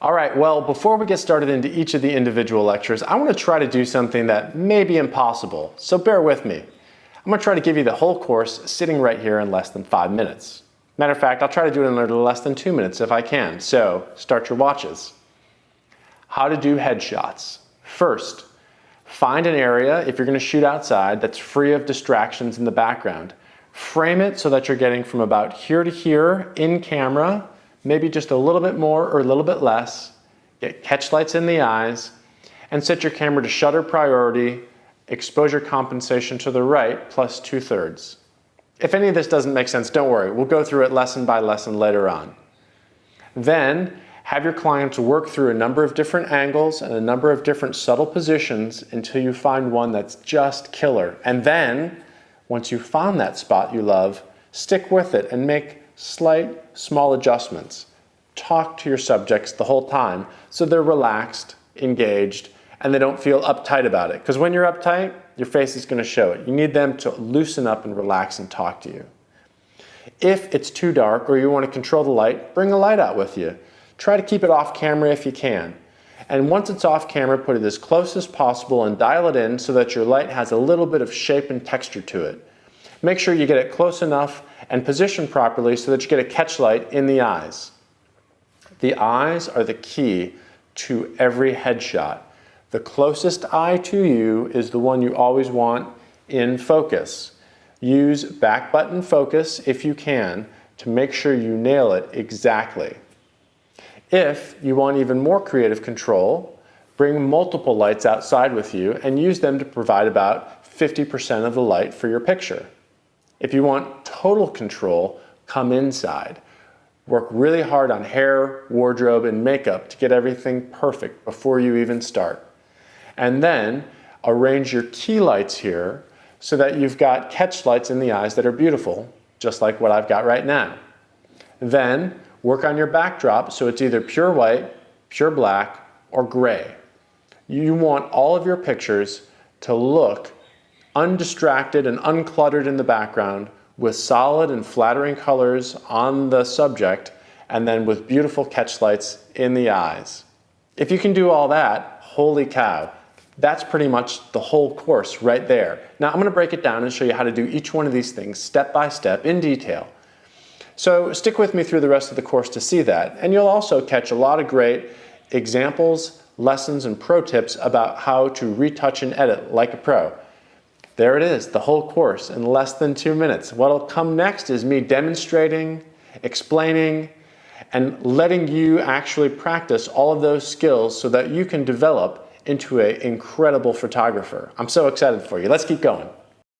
All right, well, before we get started into each of the individual lectures, I want to try to do something that may be impossible, so bear with me. I'm going to try to give you the whole course sitting right here in less than 5 minutes. Matter of fact, I'll try to do it in a little less than 2 minutes if I can, so start your watches. How to do headshots. First, find an area, if you're going to shoot outside, that's free of distractions in the background. Frame it so that you're getting from about here to here in camera, maybe just a little bit more or a little bit less. Get catch lights in the eyes and set your camera to shutter priority, exposure compensation to the right plus 2/3. If any of this doesn't make sense, don't worry. We'll go through it lesson by lesson later on. Then have your clients work through a number of different angles and a number of different subtle positions until you find one that's just killer. And then, once you've found that spot you love, stick with it and make slight, small adjustments. Talk to your subjects the whole time so they're relaxed, engaged, and they don't feel uptight about it. Because when you're uptight, your face is going to show it. You need them to loosen up and relax and talk to you. If it's too dark or you want to control the light, bring a light out with you. Try to keep it off camera if you can. And once it's off camera, put it as close as possible and dial it in so that your light has a little bit of shape and texture to it. Make sure you get it close enough and positioned properly so that you get a catch light in the eyes. The eyes are the key to every headshot. The closest eye to you is the one you always want in focus. Use back button focus if you can to make sure you nail it exactly. If you want even more creative control, bring multiple lights outside with you and use them to provide about 50% of the light for your picture. If you want total control, come inside. Work really hard on hair, wardrobe, and makeup to get everything perfect before you even start. And then arrange your key lights here so that you've got catch lights in the eyes that are beautiful, just like what I've got right now. Then work on your backdrop so it's either pure white, pure black, or gray. You want all of your pictures to look undistracted and uncluttered in the background with solid and flattering colors on the subject and then with beautiful catch lights in the eyes. If you can do all that, holy cow, that's pretty much the whole course right there. Now I'm going to break it down and show you how to do each one of these things step by step in detail. So stick with me through the rest of the course to see that, and you'll also catch a lot of great examples, lessons, and pro tips about how to retouch and edit like a pro. There it is, the whole course in less than 2 minutes. What'll come next is me demonstrating, explaining, and letting you actually practice all of those skills so that you can develop into an incredible photographer. I'm so excited for you. Let's keep going.